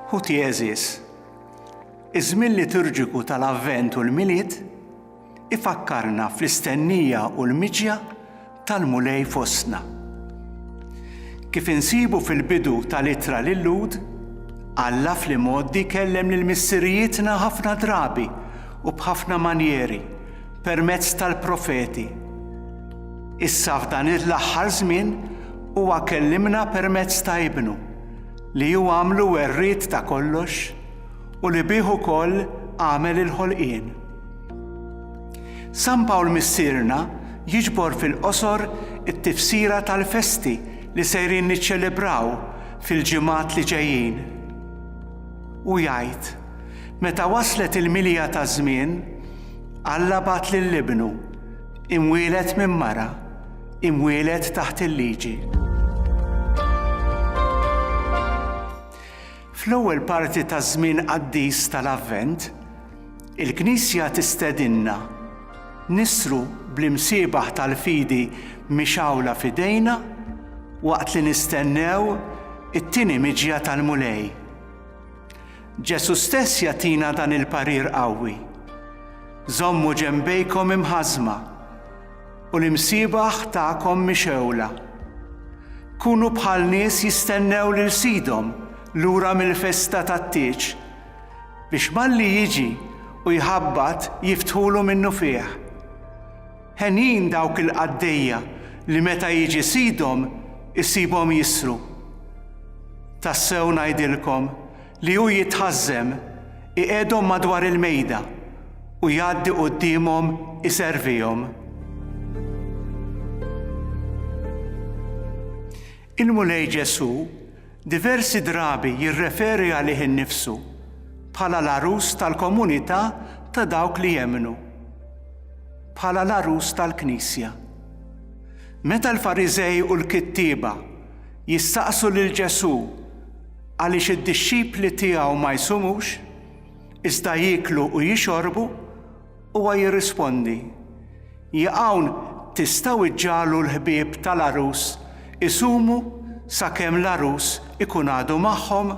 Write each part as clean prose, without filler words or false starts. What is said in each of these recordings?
Ħuti eżis, iż-żmien liturġiku tal-Avvent u l-Milied ifakkarna fl-istennija u l-miġja tal-mulej fostna. Kif insibu fil-bidu tal-ittra lil-Lud, Alla fl-imoddi kellem lill-missirijietna ħafna drabi u b'ħafna manjeri permezz tal-profeti. Issa f'dan l-aħħar żmien huwa kellimna permezz ta' Ibnu li hu għamlu werriet ta' kollox u li bih ukoll għamel il-ħolqien. San Pawl missierna jiġbor fil-qosor it-tifsira tal-festi li sejrin niċċelebraw fil-ġimgħat li ġejjin. U jgħid, meta waslet il-milja ta' żmien, Alla bat lill-Ibnu, imwieled minn mara, imwieled taħt il-liġi. Fl-ewwel parti ta' żmien qaddis tal-Avvent, il-Knisja tistedinna nisru bl-imsiebaħ tal-fidi mixawla f'idejna waqt li nistennew it-tieni miġja tal-mulej. Ġesu stess jagħtina dan il-parir qawwi. Żommu ġenbejkom imħażma u l-imsiebaħ tagħkom mixewla. Kunu bħal nies jistennew lil sidhom lura mill-festa tat-tieġ biex malli jiġi u jħabbat jiftħulu minnu fih. Ħenin dawk il-qaddejja li meta jiġi sidhom isibhom jisru. Tassew ngħidilkom li hu jitħażżem iqiegħdhom madwar il-mejda u jgħaddi qudiemhom iservihom. Il-mulej Ġesu diversi drabi jirreferi għalih innifsu bħala l-arus tal-komunità ta' dawk li jemmnu, bħala l-arus tal-Knisja. Meta l-Fariżej u l-kittieba jistaqsu lil Ġesu għaliex id-dixxipli tiegħu ma jsumux, iżda jieklu u jixorbu, huwa jirrispondi: Hawn tistgħu iġġalu l-ħbieb tal-arus isumu sakemm l-arus ikun għadu magħhom?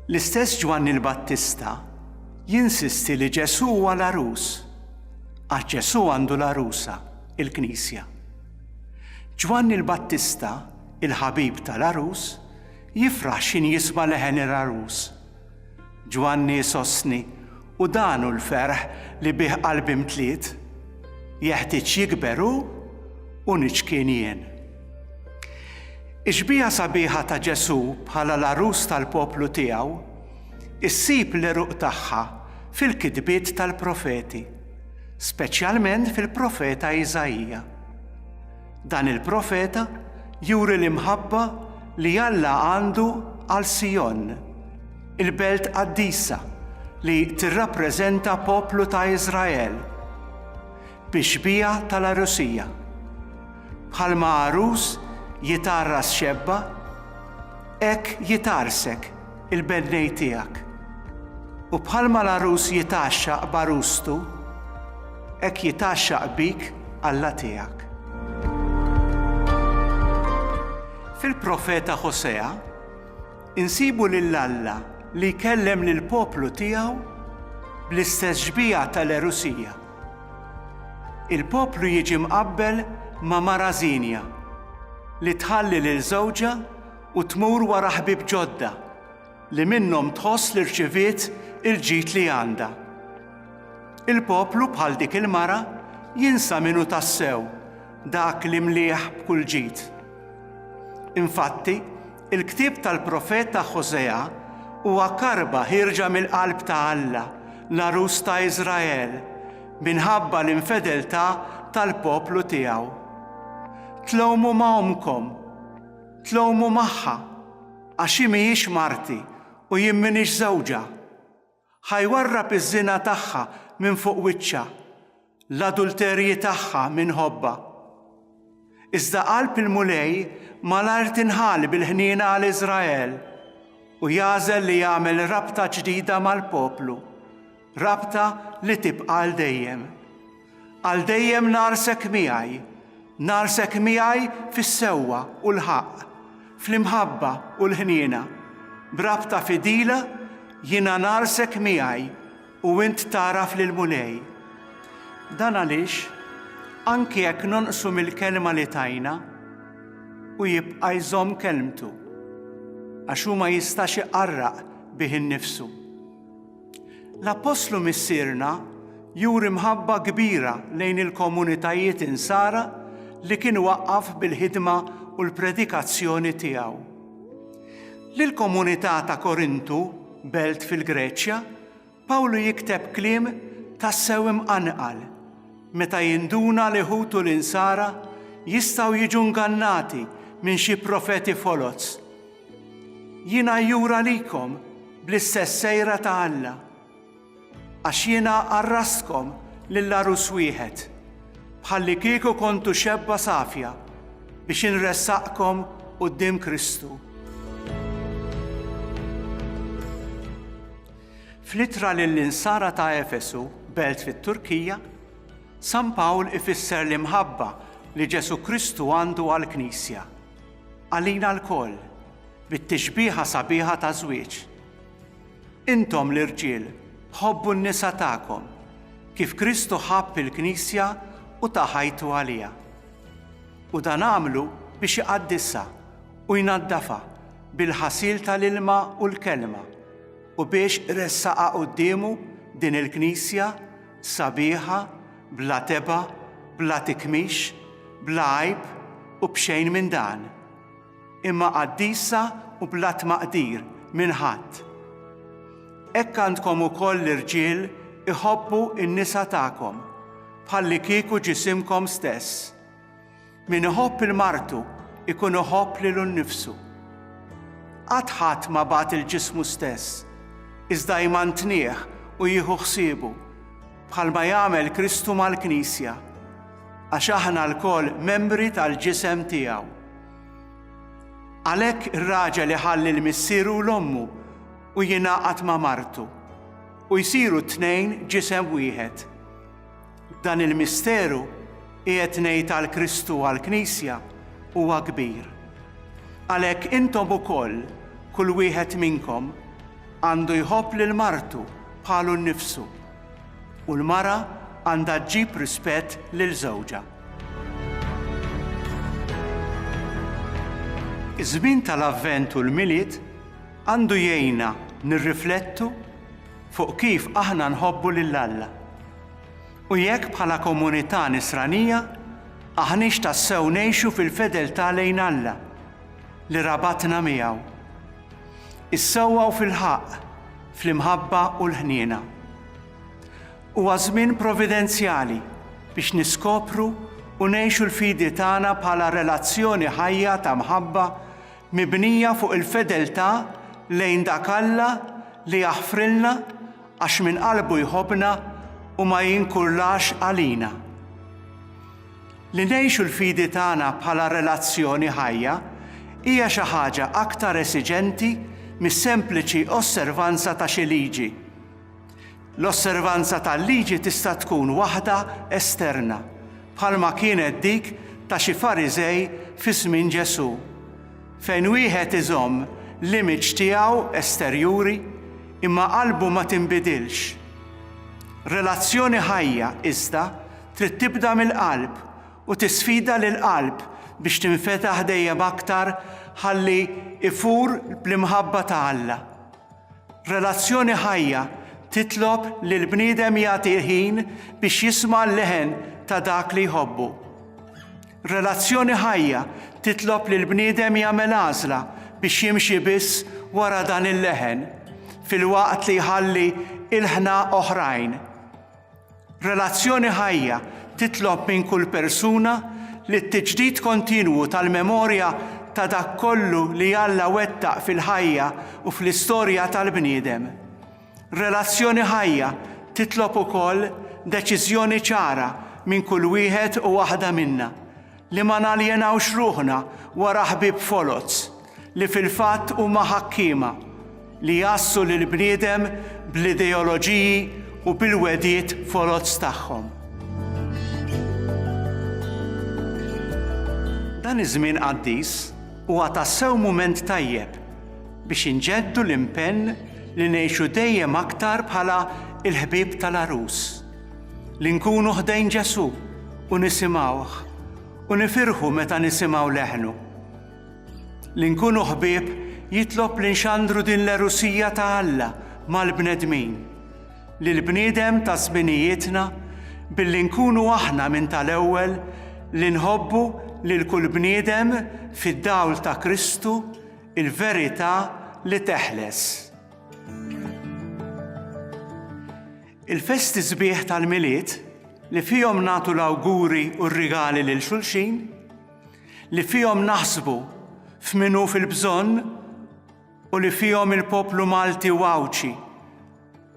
L-istess Ġwanni l-Battista jinsisti li Ġesu huwa l-arus, għax Ġesu għandu l-arusa, il-Knisja. Ġwanni l-Battista, il-ħabib tal-arus, jifraħ x'in jisma' leħen il-arus. Ġwanni sostni u danu l-ferħ li bih qalbi mtliet, jeħtieġ jikberu u niċkien jien. Ix-xbija sabiħa ta' Ġesu bħala l-arus tal-poplu tiegħu issib l-eruq tagħha fil-kitbiet tal-profeti, speċjalment fil-profeta Iżajija. Dan il-profeta juri l-imħabba li Alla għandu għal Sijon, il-belt qaddisa li tirrappreżenta poplu ta' Iżrael, bix-xbija tal-arusija. Bħalma arus jitarras xebba, hekk jitarsek il-bednej tiegħek. U bħalma l-arus jitaxxaq b'arustu, hekk jitaxxaq bik Alla tiegħek. Fil-profeta Ħosea insibu lil Alla li jkellem lil poplu tiegħu bl-istess xbija tal-erusija. Il-poplu jiġi mqabbel ma' mara żinja li tħalli lil żewġa u tmur wara ħbieb ġodda li minnhom tħoss li rċeviet il-ġid li għandha. Il-poplu bħal dik il-mara jinsa minnu tassew dak li mlieħ b'kull ġid. Infatti, il-ktieb tal-profeta Ħosea huwa karba ħirġa mill-qalb ta' Alla, l-arus ta' Iżrael, minħabba l-infedeltà tal-poplu tiegħu. Tlowmu ma' omkom, tlowmu magħha, għax hi mhijiex marti u jien m'iniex żewġa. Ħajwarrab iż-żina tagħha minn fuq wiċċha, l-adulterji tagħha minn ħobba. Iżda qalb il-mulej malar tinħal bil-ħniena għal Iżrael u jażel li jagħmel rabta ġdida mal-poplu, rabta li tibqa' għal dejjem. Għal dejjem narsek miegħi fis-sewwa u l-ħaqq, fl-imħabba u l-ħniena, Brabta fidila jiena narsek miegħi u int taraf lil mulej. Dan għaliex anki jekk nonqsu mill-kelma li tajna u jibqa' jżomm kelmtu għax hu ma jistax iqarraq bih innifsu. L-Apostlu missierna juri mħabba kbira lejn il-komunitajiet insara li kien waqqaf bil-ħidma u l-predikazzjoni tiegħu. Lill-komunità ta' Korintu, belt fil-Greċja, Pawlu jikteb kliem tassew imqanqal meta jinduna li ħutu l-insara jistgħu jiġu ngannati minn xi profeti folozz. Jiena jura likom bl-istess sejra ta' Alla, għax jiena arrastkom lill-arus wieħed, bħalli kieku kontu xebba safja biex inressaqkom quddiem Kristu. Fl-ittra lill-insara ta' Efesu, belt fit-Turkija, San Pawl ifisser l-imħabba li Ġesu Kristu għandu għall-Knisja, għalina l-koll, bit-tixbieħa sabiħa ta' żwieġ. Intom l-irġiel ħobbu n-nisa tagħkom kif Kristu ħabb il-Knisja u taħajtu għalija. U dan għamlu biex iqaddisha u jnaddafa bil-ħasil tal-ilma u l-kelma u biex ressaqa quddiemu din il-Knisja sabiħa, bla teba, bla tikmix, bla għajb u b'xejn minn dan, imma qaddisa u bla tmaqdir minn ħadd. Hekk għandkom ukoll l-irġiel iħobbu n-nisa tagħkom bħalli kieku ġisimkom stess. Min iħobb il-martu ikun iħobb lilu nnifsu. Qatt ħadd ma bagħat il-ġismu stess, iżda jmantnieh u jieħu ħsiebu bħalma jagħmel Kristu mal-Knisja, għax aħna lkoll membri tal-ġisem tiegħu. Għalhekk ir-raġel iħalli l-missieru u l-ommu u jingħaqad ma' martu u jsiru t-tnejn ġisem wieħed. Dan il-misteru qiegħed ngħid għall-Kristu għall-Knisja huwa kbir. Għalhekk intom ukoll kull wieħed minnkom għandu jħobb lil martu bħalu nnifsu u l-mara għandha ġġib rispett lil żewġha. Iż-żmien tal-Avvent u l-Milied għandu jgħinna nirriflettu fuq kif aħna nħobbu lil Alla. U jekk bħala komunità nisranija aħniex tassew ngħixu fil-fedeltà lejn Alla li rabatna miegħu. Issewwaw fil-ħaq, fl-imħabba u l-ħniena. Huwa żmien providenzjali biex niskopru u ngħixu l-fidi tagħna bħala relazzjoni ħajja ta' mħabba mibnija fuq il-fedeltà lejn dak Alla li jaħfrilna għax minn qalbu jħobbna u ma jinkullax għalina. Li ngħixu l-fidi tagħna bħala relazzjoni ħajja hija xi ħaġa aktar esiġenti mis-sempliċi osservanza ta' xi liġi. L-osservanza tal-liġi tista' tkun waħda esterna, bħalma kienet dik ta' xi Fariżej fi żmien Ġesu, fejn wieħed iżomm l-imiġ tiegħu esterjuri imma qalbu ma tinbidilx. Relazzjoni ħajja iżda trid tibda mill-qalb u tisfida lill-qalb biex tinfetaħ dejjem aktar ħalli ifur bl-imħabba ta' Alla. Relazzjoni ħajja titlob li l-bniedem jagħti ħin biex jisma' l-leħen ta' dak li jħobbu. Relazzjoni ħajja titlob li l-bniedem jagħmel għażla biex jimxi biss wara dan il-leħen fil-waqt li jħalli il-ħna oħrajn. Relazzjoni ħajja titlob minn kull persuna li t-tiġdid kontinwu tal-memorja ta' dak kollu li Alla wettaq fil-ħajja u fl-istorja tal-bniedem. Relazzjoni ħajja titlob ukoll deċiżjoni ċara minn kull wieħed u waħda minna li ma naljenawx ruħna wara ħbieb folozz li fil-fatt huma ħakkiema li jassu lil bniedem bl-ideoloġiji u bil-wedijiet folozz tagħhom. Dan iż-żmien qaddis huwa tassew mument tajjeb biex inġeddu l-impenn li ngħixu dejjem aktar bħala il-ħbieb tal-arus, li nkunu ħdejn Ġesu u nisimgħuh u nifirħu meta nisimgħu leħnu. Li nkunu ħbieb jitlob li nxandru din l-erusija ta' Alla mal-bnedmin, li l-bniedem ta' żminijietna billi nkunu aħna minn tal-ewwel li nħobbu lil kull bniedem fid-dawl ta' Kristu il-verità li teħles. Il-festi sbieħ tal-miliet li fihom nagħtu l-awguri u r-rigali lil xulxin, li fihom naħsbu f'minu fil-bżonn u li fihom il-poplu Malti u Awċi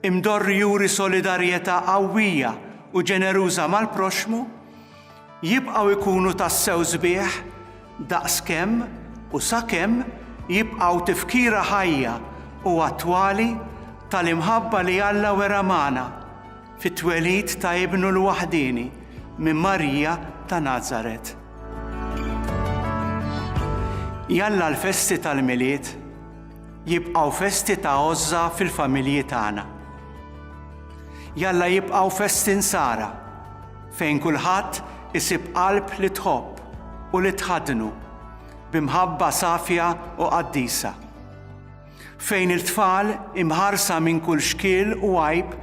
imdorri juri solidarjetà qawwija u ġeneruża mal-proxmu, jibqgħu jkunu tassew sbieħ daqskemm u sakemm jibqgħu tifkira ħajja u attwali tal-imħabba li Alla wera magħna fit-twelid ta' ibnu l-waħdini minn Marija ta' Nażaret. Jalla l-festi tal-miliet jibqgħu festi ta' għoża fil-familji tagħna. Jalla jibqgħu festi nsara fejn kulħadd isib qalb li tħobb u li tħadnu b'imħabba safja u qaddisa. Fejn il-tfal imħarsa minn kull xkiel u għajb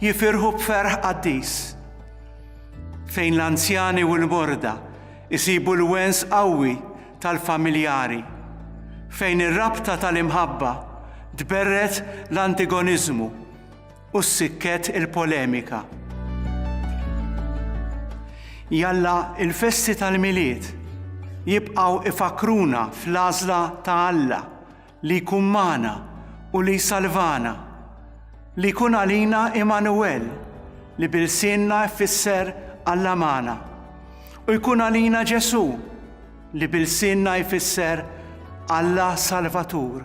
jifirħu b'ferħ qaddis. Fejn l-anzjani u l-morda isibu l-wens qawwi tal-familjari. Fejn ir-rabta tal-imħabba tberret l-antigonizmu u s-sikket il-polemika. Jalla il-festi tal-miliet jibqgħu ifakruna fl-għażla ta' Alla li jkun magħna u li jsalvana, li jkun għalina Immanuel li bil-sinna jfisser Alla magħna, u jkun għalina Ġesu li bil-sinna jfisser Alla Salvatur.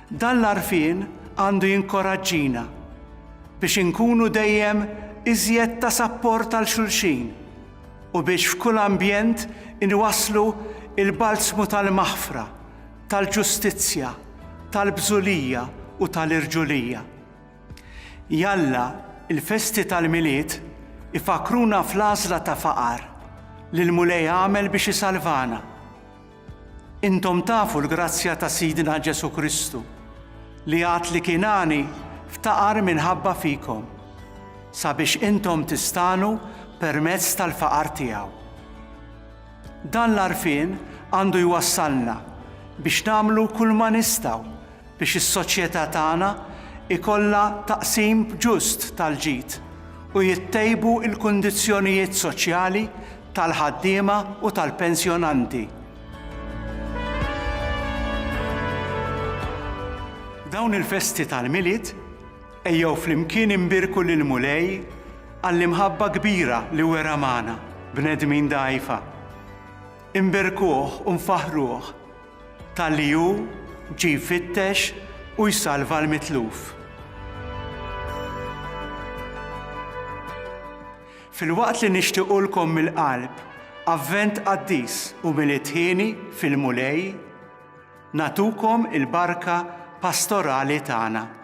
Dan l-għarfien għandu jinkoraġġina biex inkunu dejjem iżjed ta' sapport għal xulxin u biex f'kull ambjent inwasslu il-balzmu tal-maħfra, tal-ġustizzja, tal-bżulija u tal-irġulija. Jalla il-festi tal-miliet ifakruna fl-għażla ta' faqar li l-Mulej għamel biex isalvana. Intom tafu l-grazzja ta' Sidina Ġesu Kristu li għad li kienani ftaqar minħabba fikom sabiex intom tistanu permezz tal-faqar tiegħu. Dan l-għarfien għandu jwassalna biex nagħmlu kull ma nistgħu biex is-soċjetà tagħna ikollha taqsim ġust tal-ġid u jittejbu l-kundizzjonijiet soċjali tal-ħaddiema u tal-pensjonanti. Dawn il-festi tal-miliet ejjew flimkien imbirku lill-Mulej għall-imħabba kbira li wera magħna bnedmin dgħajfa. Imbirkuh u nfaħruh tal-li hu ġie jfittex u jsalva l-mitluf. Filwaqt li nixtiequlkom mill-qalb avvent qaddis u mill-itħieni fil-Mulej, natukom il-barka pastorali tagħna.